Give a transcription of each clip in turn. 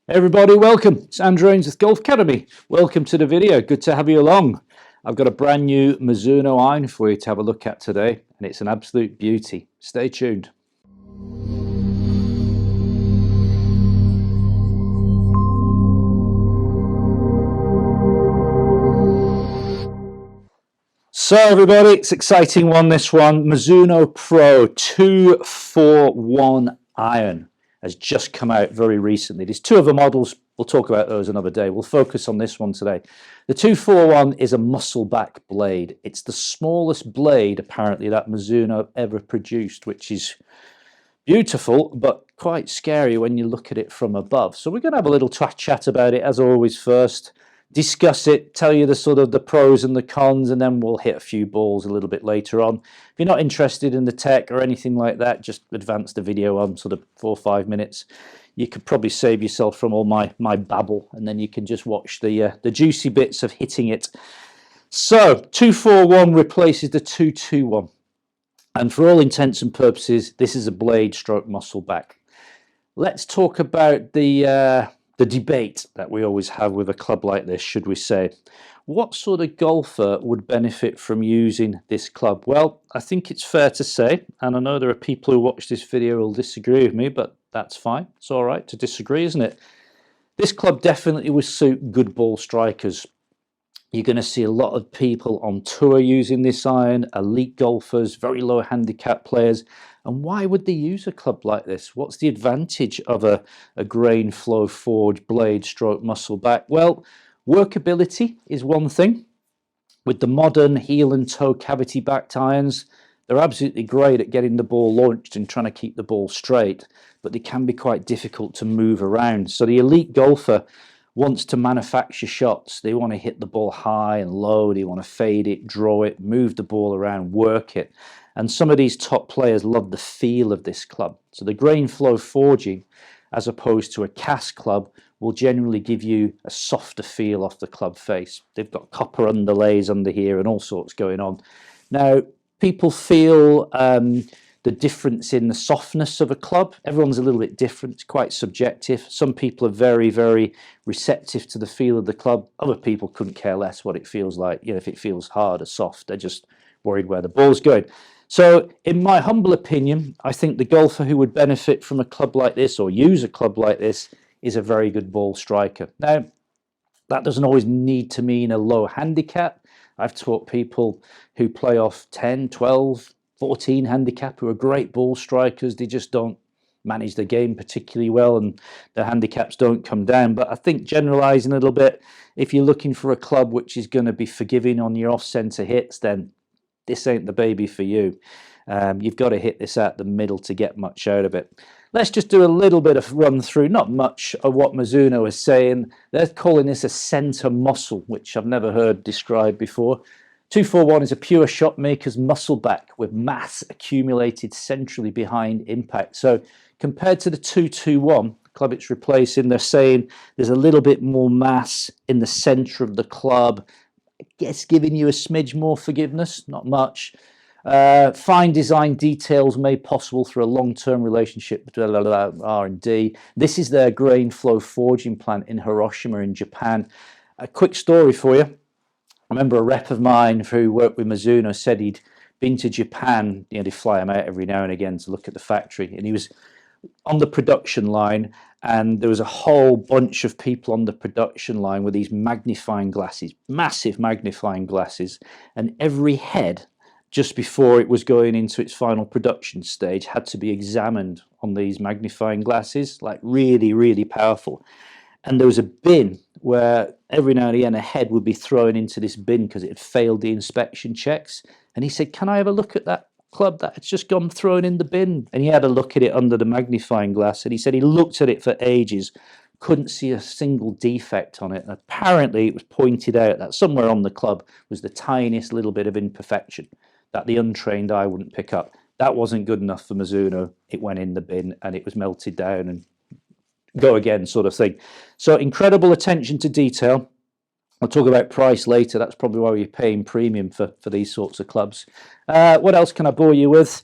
Everybody, welcome. It's Andrew Ainsworth Golf Academy. Welcome to the video. Good to have you along. I've got a brand new Mizuno iron for you to have a look at today, and it's an absolute beauty. Stay tuned. So everybody, it's an exciting one, this one. Mizuno Pro 241 iron has just come out very recently. There's two other models. We'll talk about those another day. We'll focus on this one today. The 241 is a muscle back blade. It's the smallest blade apparently that Mizuno ever produced, which is beautiful but quite scary when you look at it from above. So we're going to have a little chat about it as always first, discuss it, tell you the pros and the cons, and then we'll hit a few balls a little bit later on. If you're not interested in the tech or anything like that, just advance the video on sort of 4 or 5 minutes. You could probably save yourself from all my babble, and then you can just watch the juicy bits of hitting it. So 241 replaces the 221. And for all intents and purposes, this is a blade stroke muscle back. Let's talk about the debate that we always have with a club like this, should we say. What sort of golfer would benefit from using this club? Well, I think it's fair to say, and I know there are people who watch this video who will disagree with me, but that's fine. It's all right to disagree, isn't it? This club definitely would suit good ball strikers. You're going to see a lot of people on tour using this iron, elite golfers, very low handicap players. And why would they use a club like this? What's the advantage of a grain flow forged blade stroke muscle back? Well, workability is one thing. With the modern heel and toe cavity backed irons, they're absolutely great at getting the ball launched and trying to keep the ball straight, but they can be quite difficult to move around. So the elite golfer wants to manufacture shots. They want to hit the ball high and low. They want to fade it, draw it, move the ball around, work it. And some of these top players love the feel of this club. So the grain flow forging, as opposed to a cast club, will generally give you a softer feel off the club face. They've got copper underlays under here and all sorts going on. Now, people feel the difference in the softness of a club. Everyone's a little bit different. It's quite subjective. Some people are very, very receptive to the feel of the club. Other people couldn't care less what it feels like. You know, if it feels hard or soft, they're just worried where the ball's going. So in my humble opinion, I think the golfer who would benefit from a club like this or use a club like this is a very good ball striker. Now, that doesn't always need to mean a low handicap. I've taught people who play off 10, 12, 14 handicap who are great ball strikers. They just don't manage the game particularly well and the handicaps don't come down. But I think generalizing a little bit, if you're looking for a club which is going to be forgiving on your off-center hits, then this ain't the baby for you. You've got to hit this out the middle to get much out of it. Let's just do a little bit of run through, not much of what Mizuno is saying. They're calling this a center muscle, which I've never heard described before. 241 is a pure shot maker's muscle back with mass accumulated centrally behind impact. So compared to the 221, the club it's replacing, they're saying there's a little bit more mass in the center of the club. I guess giving you a smidge more forgiveness, not much. Fine design details made possible through a long-term relationship between R&D. This is their grain flow forging plant in Hiroshima in Japan. A quick story for you. I remember a rep of mine who worked with Mizuno said he'd been to Japan. You know, they fly him out every now and again to look at the factory, and he was on the production line, and there was a whole bunch of people on the production line with these magnifying glasses, massive magnifying glasses, and every head just before it was going into its final production stage had to be examined on these magnifying glasses, like really, really powerful. And there was a bin where every now and again a head would be thrown into this bin because it had failed the inspection checks. And he said, "Can I have a look at that club that had just gone thrown in the bin?" And he had a look at it under the magnifying glass, and he said he looked at it for ages, couldn't see a single defect on it. And apparently it was pointed out that somewhere on the club was the tiniest little bit of imperfection that the untrained eye wouldn't pick up. That wasn't good enough for Mizuno. It went in the bin and it was melted down and go again sort of thing. So incredible attention to detail. I'll talk about price later. That's probably why you're paying premium for these sorts of clubs. What else can I bore you with?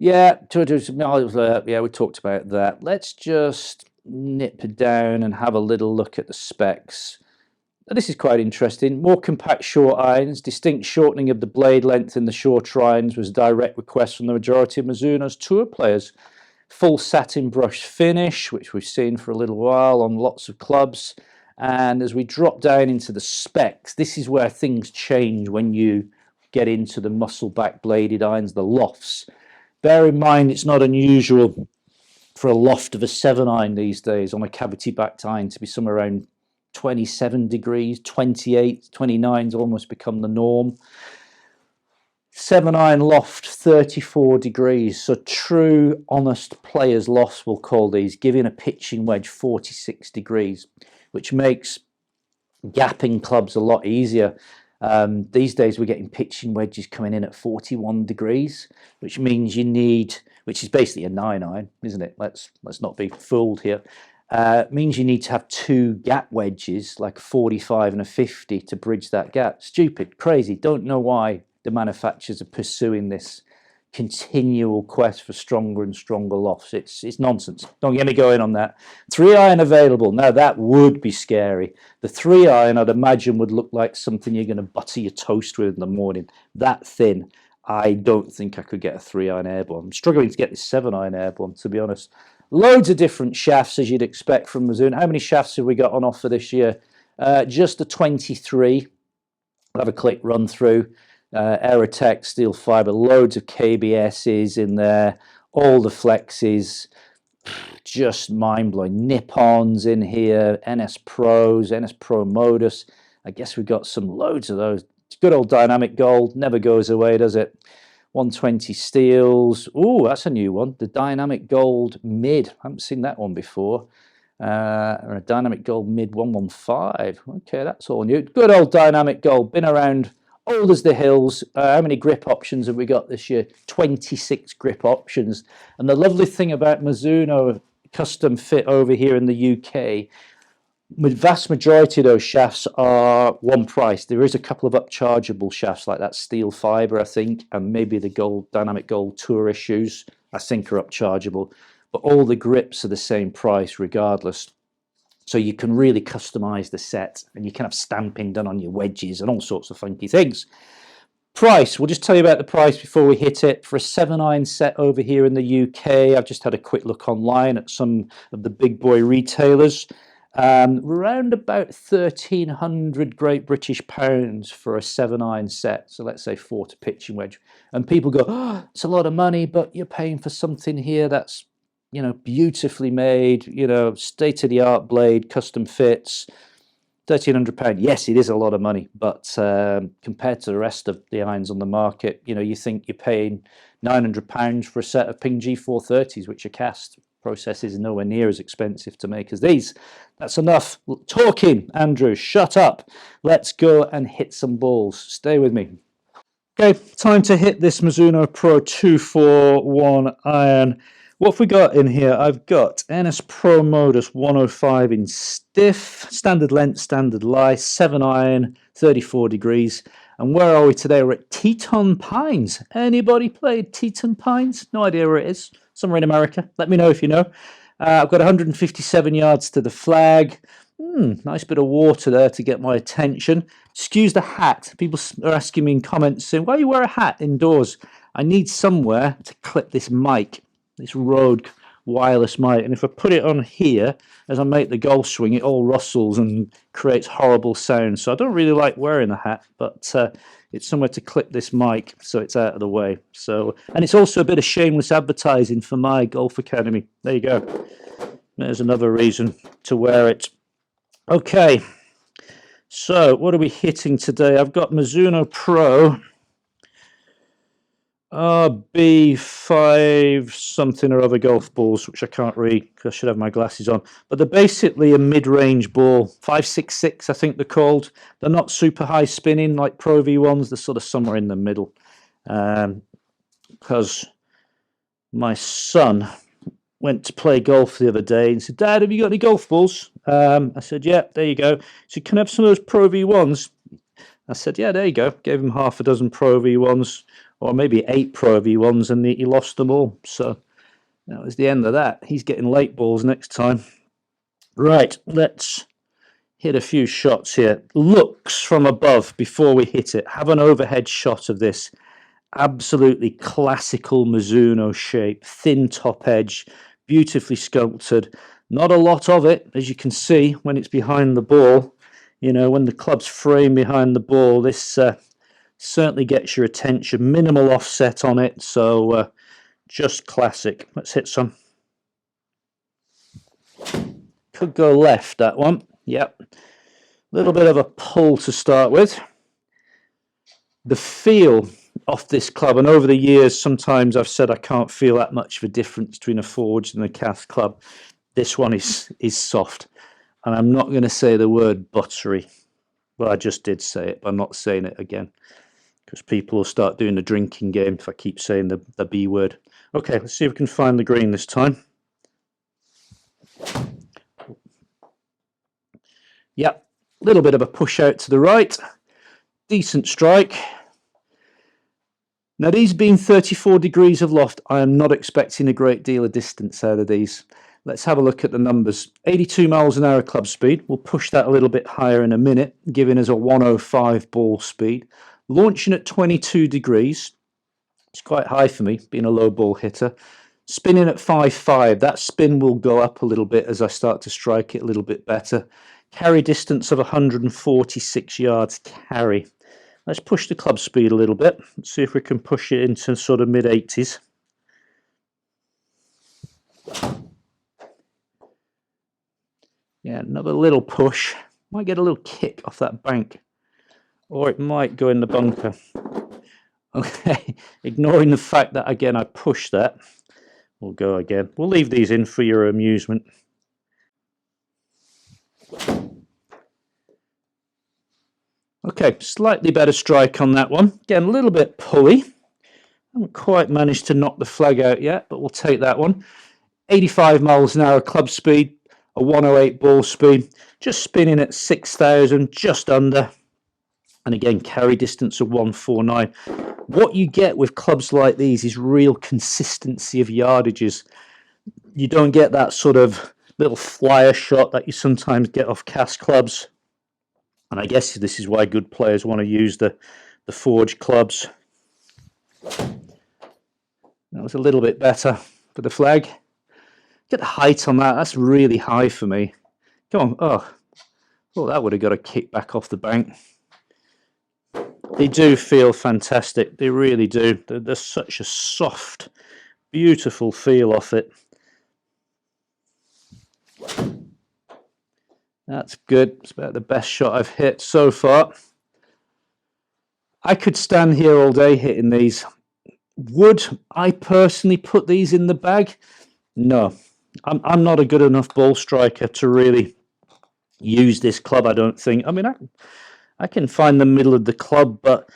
Yeah, yeah, we talked about that. Let's just nip down and have a little look at the specs. This is quite interesting. More compact short irons, distinct shortening of the blade length in the shorter irons was a direct request from the majority of Mizuno's tour players. Full satin brush finish, which we've seen for a little while on lots of clubs. And as we drop down into the specs, this is where things change when you get into the muscle back bladed irons, the lofts. Bear in mind, it's not unusual for a loft of a 7-iron these days on a cavity backed iron to be somewhere around 27 degrees, 28, 29's almost become the norm. 7-iron loft, 34 degrees. So true, honest players' lofts, we'll call these, giving a pitching wedge 46 degrees, which makes gapping clubs a lot easier. These days we're getting pitching wedges coming in at 41 degrees, which means you need, which is basically a 9-iron, isn't it? Let's not be fooled here. Means you need to have two gap wedges, like a 45 and a 50, to bridge that gap. Stupid, crazy, don't know why the manufacturers are pursuing this continual quest for stronger and stronger lofts. It's nonsense. Don't get me going on that. 3-iron available. Now that would be scary. The 3-iron, I'd imagine, would look like something you're going to butter your toast with in the morning. That thin. I don't think I could get a 3-iron airborne. I'm struggling to get this 7-iron airborne, to be honest. Loads of different shafts, as you'd expect from Mizuno. How many shafts have we got on offer this year? Just the 23. I'll have a quick run through. Aerotech, steel fiber, loads of KBSs in there, all the flexes, just mind-blowing. Nippons in here, NS Pros, NS Pro Modus. I guess we've got some loads of those. Good old dynamic gold, never goes away, does it? 120 steels. Oh, that's a new one. The dynamic gold mid. I haven't seen that one before. Or a dynamic gold mid 115. Okay, that's all new. Good old dynamic gold. Been around, old as the hills. How many grip options have we got this year? 26 grip options. And the lovely thing about Mizuno custom fit over here in the UK, the vast majority of those shafts are one price. There is a couple of upchargeable shafts like that steel fiber, I think, and maybe the gold dynamic gold tour issues, I think, are upchargeable. But all the grips are the same price regardless. So you can really customize the set, and you can have stamping done on your wedges and all sorts of funky things. Price, we'll just tell you about the price before we hit it. For a 7-iron set over here in the UK, I've just had a quick look online at some of the big boy retailers. Around about 1,300 Great British pounds for a 7-iron set. So let's say 4 to pitching wedge. And people go, oh, it's a lot of money, but you're paying for something here that's, you know, beautifully made, you know, state-of-the-art blade, custom fits, £1,300. Yes, it is a lot of money, but compared to the rest of the irons on the market, you know, you think you're paying £900 for a set of Ping G430s, which are cast. Process is nowhere near as expensive to make as these. That's enough talking, Andrew. Shut up. Let's go and hit some balls. Stay with me. Okay, time to hit this Mizuno Pro 241 iron. What have we got in here? I've got NS Pro Modus 105 in stiff, standard length, standard lie, 7-iron, 34 degrees. And where are we today? We're at Teton Pines. Anybody played Teton Pines? No idea where it is. Somewhere in America. Let me know if you know. I've got 157 yards to the flag. Nice bit of water there to get my attention. Excuse the hat. People are asking me in comments saying, why do you wear a hat indoors? I need somewhere to clip this mic, this Rode wireless mic. And if I put it on here, as I make the golf swing, it all rustles and creates horrible sounds. So I don't really like wearing a hat, but it's somewhere to clip this mic so it's out of the way. So, and it's also a bit of shameless advertising for my golf academy. There you go. There's another reason to wear it. Okay, so what are we hitting today? I've got Mizuno Pro RB5 something or other golf balls, which I can't read because I should have my glasses on. But they're basically a mid-range ball, 566 I think they're called. They're not super high spinning like Pro V1s. They're sort of somewhere in the middle. Because my son went to play golf the other day and said, Dad, have you got any golf balls? I said, yeah, there you go. He said, can I have some of those Pro V1s? I said, yeah, there you go. Gave him half a dozen Pro V1s. or maybe 8 Pro V1s, and he lost them all. So that was the end of that. He's getting late balls next time. Right, let's hit a few shots here. Looks from above before we hit it. Have an overhead shot of this. Absolutely classical Mizuno shape, thin top edge, beautifully sculpted. Not a lot of it, as you can see, when it's behind the ball. You know, when the club's framed behind the ball, this certainly gets your attention. Minimal offset on it, so just classic. Let's hit some. Could go left, that one. Yep. A little bit of a pull to start with. The feel off this club, and over the years sometimes I've said I can't feel that much of a difference between a forged and a cast club. This one is soft, and I'm not going to say the word buttery. Well, I just did say it, but I'm not saying it again, because people will start doing the drinking game if I keep saying the B word. Okay, let's see if we can find the green this time. Yep, a little bit of a push out to the right. Decent strike. Now, these being 34 degrees of loft, I am not expecting a great deal of distance out of these. Let's have a look at the numbers. 82 miles an hour club speed. We'll push that a little bit higher in a minute, giving us a 105 ball speed. Launching at 22 degrees. It's quite high for me, being a low ball hitter. Spinning at 5.5. That spin will go up a little bit as I start to strike it a little bit better. Carry distance of 146 yards carry. Let's push the club speed a little bit. Let's see if we can push it into sort of mid-80s. Yeah, another little push. Might get a little kick off that bank. Or it might go in the bunker. Okay, ignoring the fact that, again, I pushed that. We'll go again. We'll leave these in for your amusement. Okay, slightly better strike on that one. Again, a little bit pulley. Haven't quite managed to knock the flag out yet, but we'll take that one. 85 miles an hour club speed, a 108 ball speed. Just spinning at 6,000, just under. And again, carry distance of 149. What you get with clubs like these is real consistency of yardages. You don't get that sort of little flyer shot that you sometimes get off cast clubs. And I guess this is why good players want to use the forged clubs. That was a little bit better for the flag. Get the height on that. That's really high for me. Come on. Oh, well, that would have got a kick back off the bank. They do feel fantastic. They really do. There's such a soft, beautiful feel off it. That's good. It's about the best shot I've hit so far. I could stand here all day hitting these. Would I personally put these in the bag? No. I'm not a good enough ball striker to really use this club, I don't think. I mean, I can find the middle of the club, but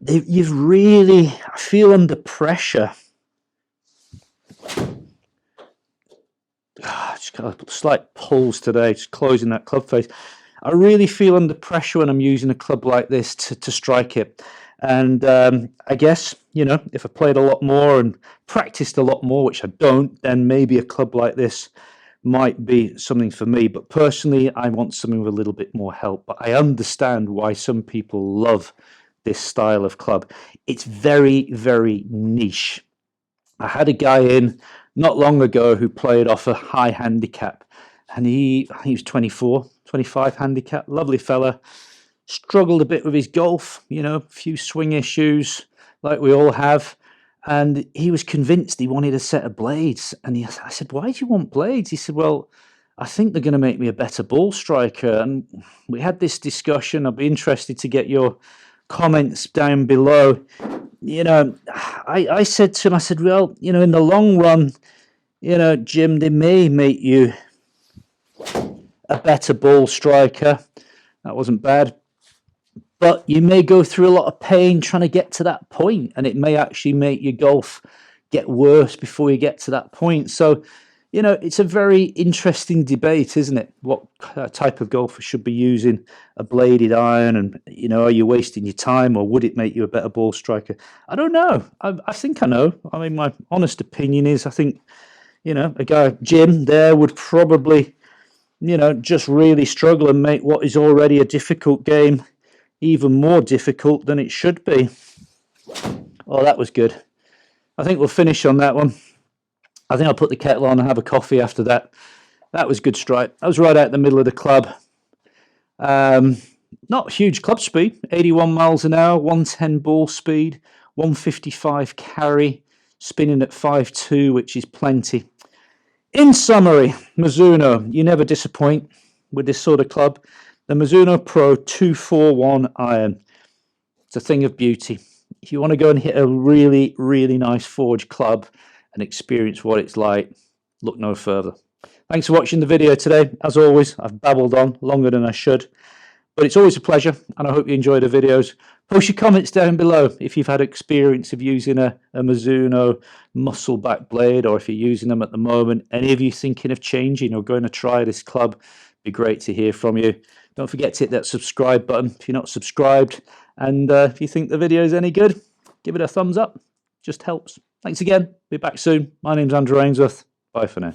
you've really, I feel under pressure. Just got a slight pulls today, just closing that club face. I really feel under pressure when I'm using a club like this to strike it. And I guess, you know, if I played a lot more and practiced a lot more, which I don't, then maybe a club like this might be something for me. But personally, I want something with a little bit more help. But I understand why some people love this style of club. It's very, very niche. I had a guy in not long ago who played off a high handicap, and he was 24, 25 handicap, lovely fella. Struggled a bit with his golf, you know, a few swing issues like we all have. And he was convinced he wanted a set of blades. And I said, why do you want blades? He said, well, I think they're going to make me a better ball striker. And we had this discussion. I'd be interested to get your comments down below. You know, I said to him, I said, well, you know, in the long run, you know, Jim, they may make you a better ball striker. That wasn't bad. But you may go through a lot of pain trying to get to that point, and it may actually make your golf get worse before you get to that point. So, you know, it's a very interesting debate, isn't it? What type of golfer should be using a bladed iron, and you know, are you wasting your time, or would it make you a better ball striker? I don't know. I think I know. I mean, my honest opinion is, I think, you know, a guy Jim there would probably, you know, just really struggle and make what is already a difficult game even more difficult than it should be. Oh, that was good. I think we'll finish on that one. I think I'll put the kettle on and have a coffee after that. That was good strike. I was right out the middle of the club. Not huge club speed, 81 miles an hour, 110 ball speed, 155 carry, spinning at 5.2, which is plenty. In summary, Mizuno, you never disappoint with this sort of club. The Mizuno Pro 241 iron. It's a thing of beauty. If you want to go and hit a really, really nice forged club and experience what it's like, look no further. Thanks for watching the video today. As always, I've babbled on longer than I should, but it's always a pleasure, and I hope you enjoy the videos. Post your comments down below if you've had experience of using a Mizuno muscle back blade, or if you're using them at the moment. Any of you thinking of changing or going to try this club, it'd be great to hear from you. Don't forget to hit that subscribe button if you're not subscribed, and if you think the video is any good, give it a thumbs up. Just helps. Thanks again. Be back soon. My name's Andrew Ainsworth. Bye for now.